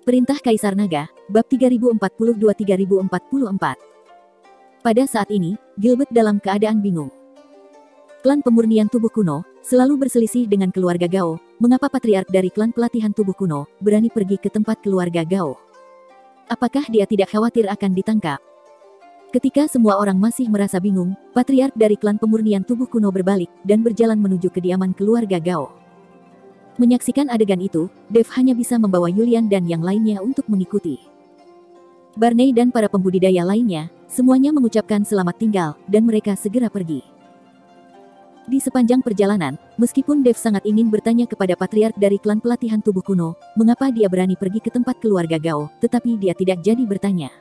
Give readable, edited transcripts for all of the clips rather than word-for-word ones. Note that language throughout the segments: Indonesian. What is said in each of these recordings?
Perintah Kaisar Naga, Bab 3042-3044. Pada saat ini, Gilbert dalam keadaan bingung. Klan pemurnian tubuh kuno selalu berselisih dengan keluarga Gao. Mengapa patriark dari klan pelatihan tubuh kuno berani pergi ke tempat keluarga Gao? Apakah dia tidak khawatir akan ditangkap? Ketika semua orang masih merasa bingung, patriark dari klan pemurnian tubuh kuno berbalik dan berjalan menuju kediaman keluarga Gao. Menyaksikan adegan itu, Dev hanya bisa membawa Yulian dan yang lainnya untuk mengikuti. Barney dan para pembudidaya lainnya, semuanya mengucapkan selamat tinggal, dan mereka segera pergi. Di sepanjang perjalanan, meskipun Dev sangat ingin bertanya kepada patriark dari klan pelatihan tubuh kuno, mengapa dia berani pergi ke tempat keluarga Gao, tetapi dia tidak jadi bertanya.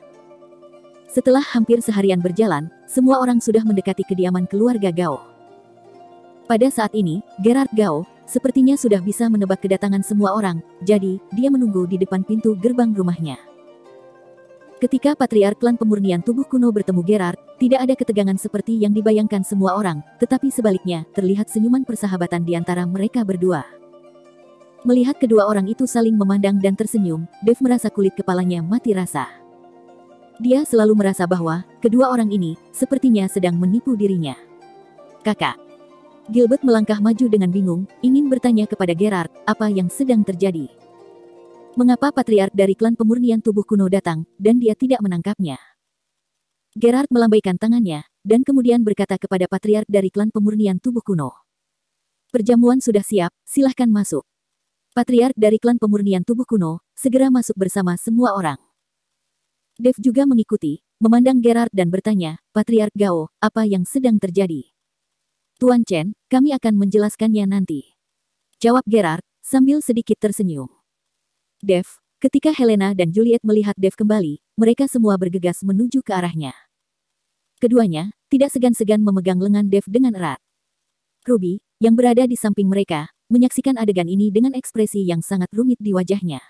Setelah hampir seharian berjalan, semua orang sudah mendekati kediaman keluarga Gao. Pada saat ini, Gerard Gao sepertinya sudah bisa menebak kedatangan semua orang, jadi dia menunggu di depan pintu gerbang rumahnya. Ketika patriark klan pemurnian tubuh kuno bertemu Gerard, tidak ada ketegangan seperti yang dibayangkan semua orang, tetapi sebaliknya, terlihat senyuman persahabatan di antara mereka berdua. Melihat kedua orang itu saling memandang dan tersenyum, Dev merasa kulit kepalanya mati rasa. Dia selalu merasa bahwa kedua orang ini sepertinya sedang menipu dirinya. Kakak. Gilbert melangkah maju dengan bingung, ingin bertanya kepada Gerard, apa yang sedang terjadi. Mengapa patriark dari klan pemurnian tubuh kuno datang, dan dia tidak menangkapnya? Gerard melambaikan tangannya, dan kemudian berkata kepada patriark dari klan pemurnian tubuh kuno. Perjamuan sudah siap, silahkan masuk. Patriark dari klan pemurnian tubuh kuno, segera masuk bersama semua orang. Dev juga mengikuti, memandang Gerard dan bertanya, Patriark Gao, apa yang sedang terjadi? Tuan Chen, kami akan menjelaskannya nanti. Jawab Gerard, sambil sedikit tersenyum. Dev, ketika Helena dan Juliet melihat Dev kembali, mereka semua bergegas menuju ke arahnya. Keduanya, tidak segan-segan memegang lengan Dev dengan erat. Ruby, yang berada di samping mereka, menyaksikan adegan ini dengan ekspresi yang sangat rumit di wajahnya.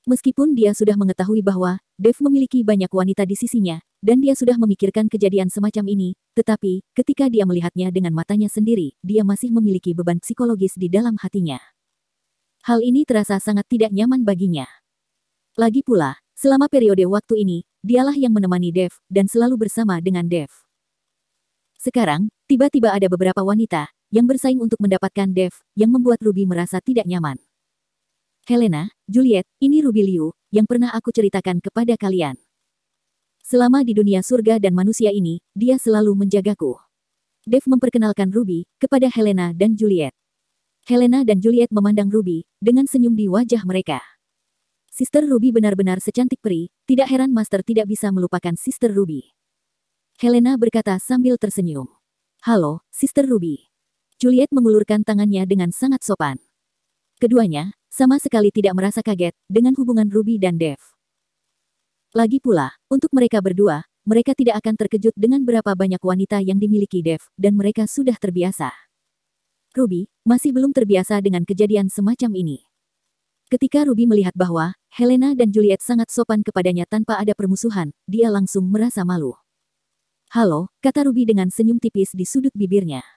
Meskipun dia sudah mengetahui bahwa Dev memiliki banyak wanita di sisinya, dan dia sudah memikirkan kejadian semacam ini, tetapi ketika dia melihatnya dengan matanya sendiri, dia masih memiliki beban psikologis di dalam hatinya. Hal ini terasa sangat tidak nyaman baginya. Lagi pula, selama periode waktu ini, dialah yang menemani Dev, dan selalu bersama dengan Dev. Sekarang, tiba-tiba ada beberapa wanita yang bersaing untuk mendapatkan Dev, yang membuat Ruby merasa tidak nyaman. Helena, Juliet, ini Ruby Liu, yang pernah aku ceritakan kepada kalian. Selama di dunia surga dan manusia ini, dia selalu menjagaku. Dev memperkenalkan Ruby kepada Helena dan Juliet. Helena dan Juliet memandang Ruby dengan senyum di wajah mereka. Sister Ruby benar-benar secantik peri, tidak heran Master tidak bisa melupakan Sister Ruby. Helena berkata sambil tersenyum. Halo, Sister Ruby. Juliet mengulurkan tangannya dengan sangat sopan. Keduanya sama sekali tidak merasa kaget dengan hubungan Ruby dan Dev. Lagi pula, untuk mereka berdua, mereka tidak akan terkejut dengan berapa banyak wanita yang dimiliki Dev, dan mereka sudah terbiasa. Ruby masih belum terbiasa dengan kejadian semacam ini. Ketika Ruby melihat bahwa Helena dan Juliet sangat sopan kepadanya tanpa ada permusuhan, dia langsung merasa malu. Halo, kata Ruby dengan senyum tipis di sudut bibirnya.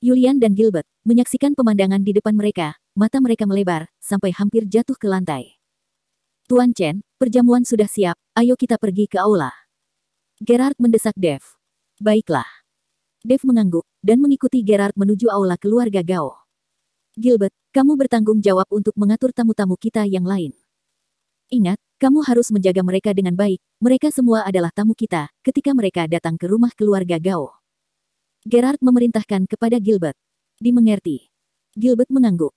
Yulian dan Gilbert menyaksikan pemandangan di depan mereka, mata mereka melebar, sampai hampir jatuh ke lantai. Tuan Chen, perjamuan sudah siap, ayo kita pergi ke aula. Gerard mendesak Dev. Baiklah. Dev mengangguk, dan mengikuti Gerard menuju aula keluarga Gao. Gilbert, kamu bertanggung jawab untuk mengatur tamu-tamu kita yang lain. Ingat, kamu harus menjaga mereka dengan baik, mereka semua adalah tamu kita, ketika mereka datang ke rumah keluarga Gao. Gerard memerintahkan kepada Gilbert. Dimengerti. Gilbert mengangguk.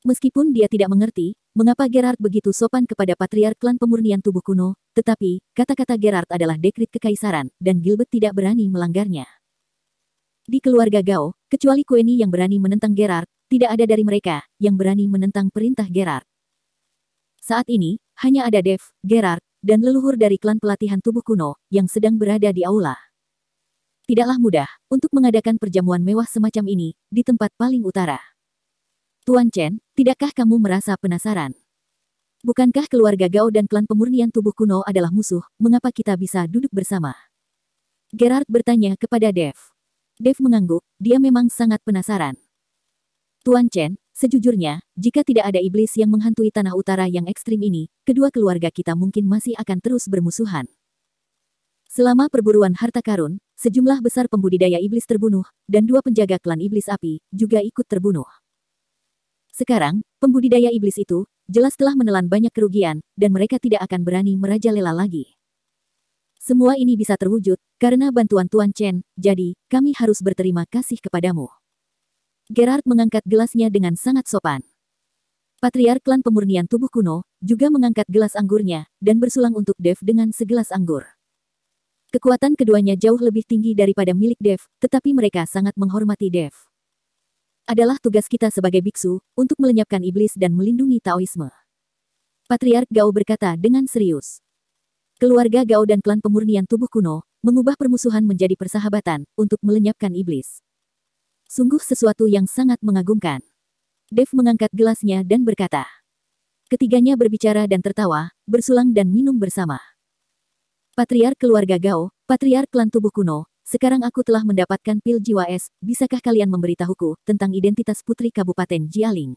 Meskipun dia tidak mengerti, mengapa Gerard begitu sopan kepada patriark klan pemurnian tubuh kuno, tetapi, kata-kata Gerard adalah dekrit kekaisaran, dan Gilbert tidak berani melanggarnya. Di keluarga Gao, kecuali Queenie yang berani menentang Gerard, tidak ada dari mereka yang berani menentang perintah Gerard. Saat ini, hanya ada Dev, Gerard, dan leluhur dari klan pelatihan tubuh kuno, yang sedang berada di aula. Tidaklah mudah untuk mengadakan perjamuan mewah semacam ini di tempat paling utara. Tuan Chen, tidakkah kamu merasa penasaran? Bukankah keluarga Gao dan klan pemurnian tubuh kuno adalah musuh, mengapa kita bisa duduk bersama? Gerard bertanya kepada Dev. Dev mengangguk, dia memang sangat penasaran. Tuan Chen, Sejujurnya, jika tidak ada iblis yang menghantui tanah utara yang ekstrim ini, kedua keluarga kita mungkin masih akan terus bermusuhan. Selama perburuan harta karun, sejumlah besar pembudidaya iblis terbunuh, dan 2 penjaga klan iblis api juga ikut terbunuh. Sekarang, pembudidaya iblis itu jelas telah menelan banyak kerugian, dan mereka tidak akan berani merajalela lagi. Semua ini bisa terwujud karena bantuan Tuan Chen, jadi kami harus berterima kasih kepadamu. Gerard mengangkat gelasnya dengan sangat sopan. Patriark klan pemurnian tubuh kuno juga mengangkat gelas anggurnya dan bersulang untuk Dev dengan segelas anggur. Kekuatan keduanya jauh lebih tinggi daripada milik Dev, tetapi mereka sangat menghormati Dev. Adalah tugas kita sebagai biksu untuk melenyapkan iblis dan melindungi Taoisme. Patriark Gao berkata dengan serius. Keluarga Gao dan klan pemurnian tubuh kuno mengubah permusuhan menjadi persahabatan untuk melenyapkan iblis. Sungguh sesuatu yang sangat mengagumkan. Dev mengangkat gelasnya dan berkata. Ketiganya berbicara dan tertawa, bersulang dan minum bersama. Patriark keluarga Gao, Patriark klan tubuh kuno, sekarang aku telah mendapatkan pil jiwa es, bisakah kalian memberitahuku tentang identitas putri Kabupaten Jialing?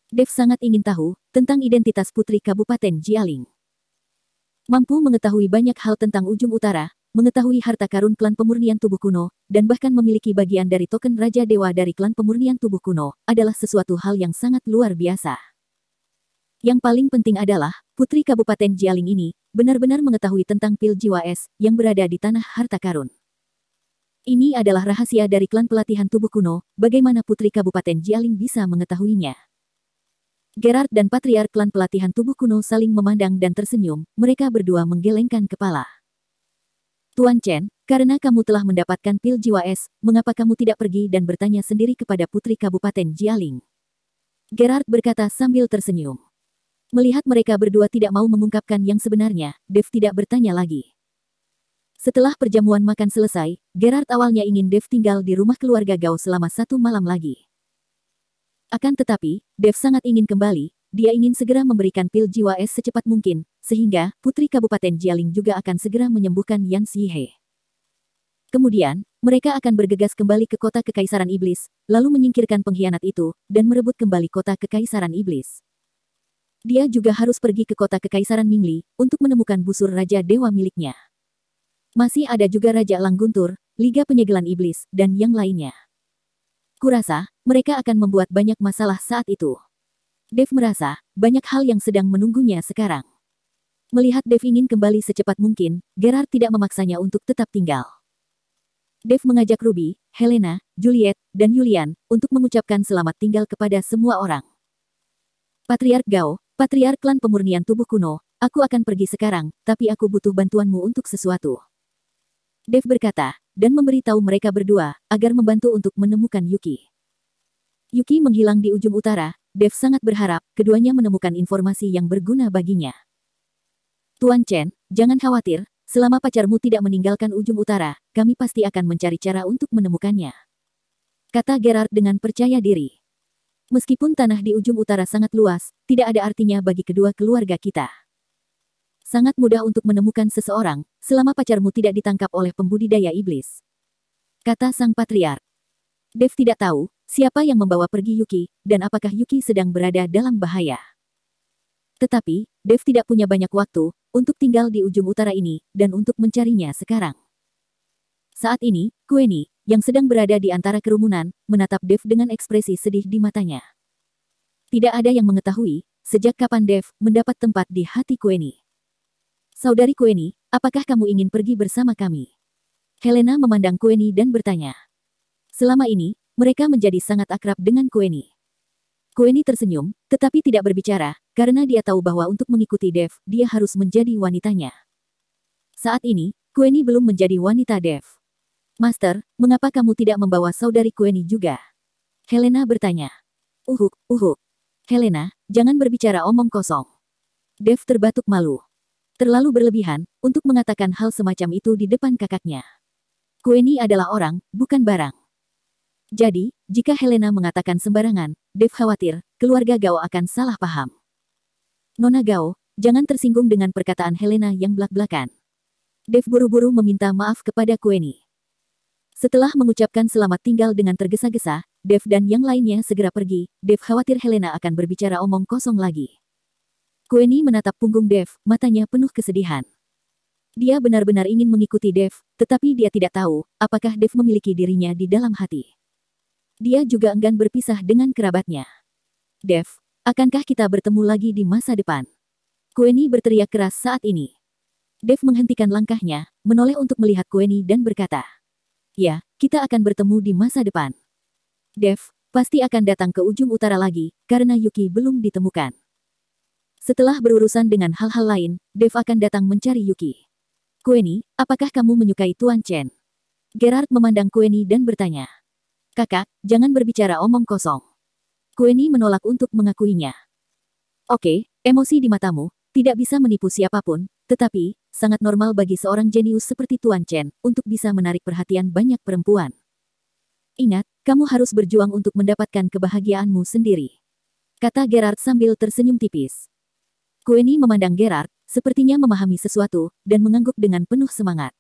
Dev sangat ingin tahu tentang identitas putri Kabupaten Jialing. Mampu mengetahui banyak hal tentang ujung utara, mengetahui harta karun klan pemurnian tubuh kuno, dan bahkan memiliki bagian dari token Raja Dewa dari klan pemurnian tubuh kuno, adalah sesuatu hal yang sangat luar biasa. Yang paling penting adalah, putri Kabupaten Jialing ini, benar-benar mengetahui tentang pil jiwa es, yang berada di tanah harta karun. Ini adalah rahasia dari klan pelatihan tubuh kuno, bagaimana putri Kabupaten Jialing bisa mengetahuinya. Gerard dan Patriark klan pelatihan tubuh kuno saling memandang dan tersenyum, mereka berdua menggelengkan kepala. Tuan Chen, karena kamu telah mendapatkan pil jiwa es, mengapa kamu tidak pergi dan bertanya sendiri kepada putri Kabupaten Jialing? Gerard berkata sambil tersenyum. Melihat mereka berdua tidak mau mengungkapkan yang sebenarnya, Dev tidak bertanya lagi. Setelah perjamuan makan selesai, Gerard awalnya ingin Dev tinggal di rumah keluarga Gao selama 1 malam lagi. Akan tetapi, Dev sangat ingin kembali. Dia ingin segera memberikan pil jiwa es secepat mungkin, sehingga putri Kabupaten Jialing juga akan segera menyembuhkan Yan Zihe. Kemudian, mereka akan bergegas kembali ke kota Kekaisaran Iblis, lalu menyingkirkan pengkhianat itu, dan merebut kembali kota Kekaisaran Iblis. Dia juga harus pergi ke kota Kekaisaran Mingli, untuk menemukan busur Raja Dewa miliknya. Masih ada juga Raja Lang Guntur, Liga Penyegelan Iblis, dan yang lainnya. Kurasa, mereka akan membuat banyak masalah saat itu. Dev merasa, banyak hal yang sedang menunggunya sekarang. Melihat Dev ingin kembali secepat mungkin, Gerard tidak memaksanya untuk tetap tinggal. Dev mengajak Ruby, Helena, Juliet, dan Yulian, untuk mengucapkan selamat tinggal kepada semua orang. Patriark Gao, Patriark klan pemurnian tubuh kuno, aku akan pergi sekarang, tapi aku butuh bantuanmu untuk sesuatu. Dev berkata, dan memberitahu mereka berdua, agar membantu untuk menemukan Yuki. Yuki menghilang di ujung utara. Dev sangat berharap keduanya menemukan informasi yang berguna baginya. Tuan Chen, jangan khawatir, selama pacarmu tidak meninggalkan ujung utara, kami pasti akan mencari cara untuk menemukannya. Kata Gerard dengan percaya diri. Meskipun tanah di ujung utara sangat luas, tidak ada artinya bagi kedua keluarga kita. Sangat mudah untuk menemukan seseorang, selama pacarmu tidak ditangkap oleh pembudidaya iblis. Kata sang patriark. Dev tidak tahu siapa yang membawa pergi Yuki, dan apakah Yuki sedang berada dalam bahaya. Tetapi, Dev tidak punya banyak waktu untuk tinggal di ujung utara ini, dan untuk mencarinya sekarang. Saat ini, Kueni, yang sedang berada di antara kerumunan, menatap Dev dengan ekspresi sedih di matanya. Tidak ada yang mengetahui, sejak kapan Dev mendapat tempat di hati Kueni. Saudari Kueni, apakah kamu ingin pergi bersama kami? Helena memandang Kueni dan bertanya. Selama ini, mereka menjadi sangat akrab dengan Kueni. Kueni tersenyum, tetapi tidak berbicara, karena dia tahu bahwa untuk mengikuti Dev, dia harus menjadi wanitanya. Saat ini, Kueni belum menjadi wanita Dev. Master, mengapa kamu tidak membawa saudari Kueni juga? Helena bertanya. Uhuk. Helena, jangan berbicara omong kosong. Dev terbatuk malu. Terlalu berlebihan, untuk mengatakan hal semacam itu di depan kakaknya. Kueni adalah orang, bukan barang. Jadi, jika Helena mengatakan sembarangan, Dev khawatir, keluarga Gao akan salah paham. Nona Gao, jangan tersinggung dengan perkataan Helena yang blak-blakan. Dev buru-buru meminta maaf kepada Kueni. Setelah mengucapkan selamat tinggal dengan tergesa-gesa, Dev dan yang lainnya segera pergi. Dev khawatir Helena akan berbicara omong kosong lagi. Queenie menatap punggung Dev, matanya penuh kesedihan. Dia benar-benar ingin mengikuti Dev, tetapi dia tidak tahu apakah Dev memiliki dirinya di dalam hati. Dia juga enggan berpisah dengan kerabatnya. Dev, akankah kita bertemu lagi di masa depan? Queenie berteriak keras saat ini. Dev menghentikan langkahnya, menoleh untuk melihat Queenie dan berkata, "Ya, kita akan bertemu di masa depan. Dev, pasti akan datang ke ujung utara lagi, karena Yuki belum ditemukan. Setelah berurusan dengan hal-hal lain, Dev akan datang mencari Yuki. Queenie, apakah kamu menyukai Tuan Chen?" Gerard memandang Queenie dan bertanya. "Kakak, jangan berbicara omong kosong." Queenie menolak untuk mengakuinya. "Oke, emosi di matamu, tidak bisa menipu siapapun, tetapi, sangat normal bagi seorang jenius seperti Tuan Chen, untuk bisa menarik perhatian banyak perempuan. Ingat, kamu harus berjuang untuk mendapatkan kebahagiaanmu sendiri," kata Gerard sambil tersenyum tipis. Queenie memandang Gerard, sepertinya memahami sesuatu, dan mengangguk dengan penuh semangat.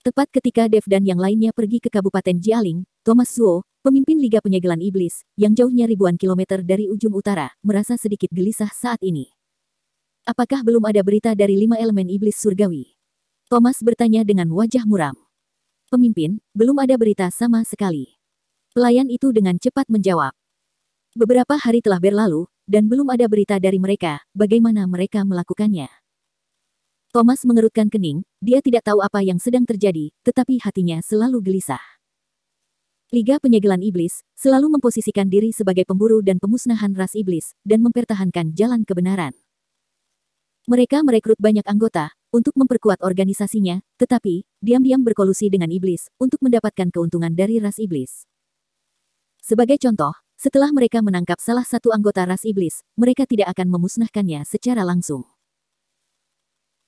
Tepat ketika Dev dan yang lainnya pergi ke Kabupaten Jialing, Thomas Zuo, pemimpin Liga Penyegelan Iblis, yang jauhnya ribuan kilometer dari ujung utara, merasa sedikit gelisah saat ini. "Apakah belum ada berita dari 5 elemen iblis surgawi?" Thomas bertanya dengan wajah muram. "Pemimpin, belum ada berita sama sekali." Pelayan itu dengan cepat menjawab. "Beberapa hari telah berlalu, dan belum ada berita dari mereka, bagaimana mereka melakukannya?" Thomas mengerutkan kening, dia tidak tahu apa yang sedang terjadi, tetapi hatinya selalu gelisah. Liga Penyegelan Iblis selalu memposisikan diri sebagai pemburu dan pemusnahan ras iblis, dan mempertahankan jalan kebenaran. Mereka merekrut banyak anggota untuk memperkuat organisasinya, tetapi diam-diam berkolusi dengan iblis untuk mendapatkan keuntungan dari ras iblis. Sebagai contoh, setelah mereka menangkap salah satu anggota ras iblis, mereka tidak akan memusnahkannya secara langsung.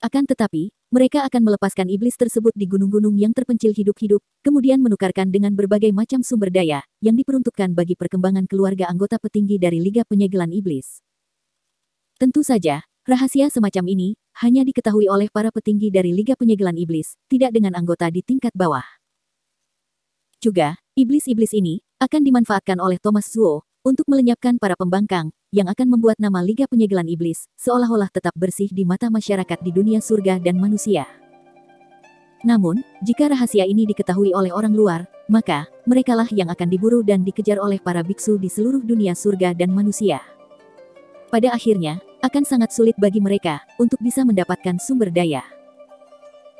Akan tetapi, mereka akan melepaskan iblis tersebut di gunung-gunung yang terpencil hidup-hidup, kemudian menukarkan dengan berbagai macam sumber daya yang diperuntukkan bagi perkembangan keluarga anggota petinggi dari Liga Penyegelan Iblis. Tentu saja, rahasia semacam ini hanya diketahui oleh para petinggi dari Liga Penyegelan Iblis, tidak dengan anggota di tingkat bawah. Juga, iblis-iblis ini akan dimanfaatkan oleh Thomas Zuo untuk melenyapkan para pembangkang yang akan membuat nama Liga Penyegelan Iblis seolah-olah tetap bersih di mata masyarakat di dunia surga dan manusia. Namun, jika rahasia ini diketahui oleh orang luar, maka merekalah yang akan diburu dan dikejar oleh para biksu di seluruh dunia surga dan manusia. Pada akhirnya, akan sangat sulit bagi mereka untuk bisa mendapatkan sumber daya.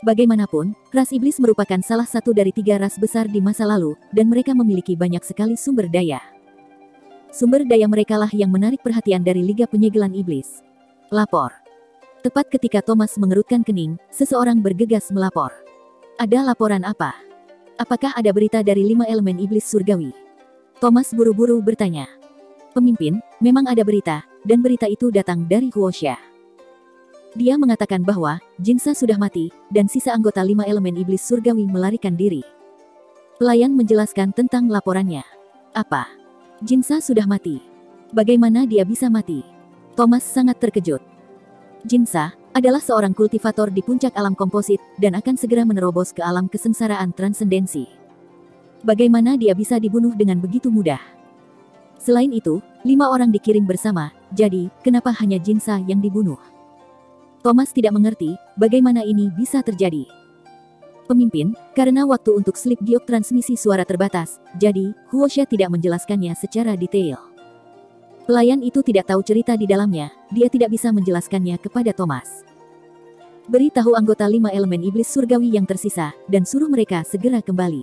Bagaimanapun, ras iblis merupakan salah satu dari 3 ras besar di masa lalu, dan mereka memiliki banyak sekali sumber daya. Sumber daya merekalah yang menarik perhatian dari Liga Penyegelan Iblis. Lapor. Tepat ketika Thomas mengerutkan kening, seseorang bergegas melapor. "Ada laporan apa? Apakah ada berita dari 5 elemen iblis surgawi?" Thomas buru-buru bertanya. "Pemimpin, memang ada berita, dan berita itu datang dari Huoxia. Dia mengatakan bahwa Jinsa sudah mati, dan sisa anggota 5 elemen iblis surgawi melarikan diri." Pelayan menjelaskan tentang laporannya. "Apa? Jinsa sudah mati? Bagaimana dia bisa mati?" Thomas sangat terkejut. Jinsa adalah seorang kultivator di puncak alam komposit, dan akan segera menerobos ke alam kesengsaraan transendensi. Bagaimana dia bisa dibunuh dengan begitu mudah? Selain itu, 5 orang dikirim bersama, jadi kenapa hanya Jinsa yang dibunuh? Thomas tidak mengerti bagaimana ini bisa terjadi. "Pemimpin, karena waktu untuk slip giok transmisi suara terbatas, jadi Huoxia tidak menjelaskannya secara detail." Pelayan itu tidak tahu cerita di dalamnya, dia tidak bisa menjelaskannya kepada Thomas. "Beritahu anggota 5 elemen iblis surgawi yang tersisa, dan suruh mereka segera kembali.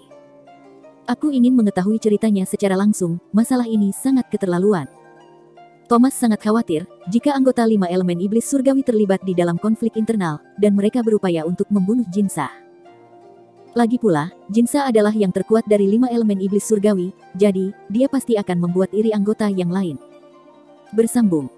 Aku ingin mengetahui ceritanya secara langsung, masalah ini sangat keterlaluan." Thomas sangat khawatir jika anggota 5 elemen iblis surgawi terlibat di dalam konflik internal, dan mereka berupaya untuk membunuh Jinsa. Lagi pula, Jinsa adalah yang terkuat dari 5 elemen iblis surgawi, jadi dia pasti akan membuat iri anggota yang lain. Bersambung.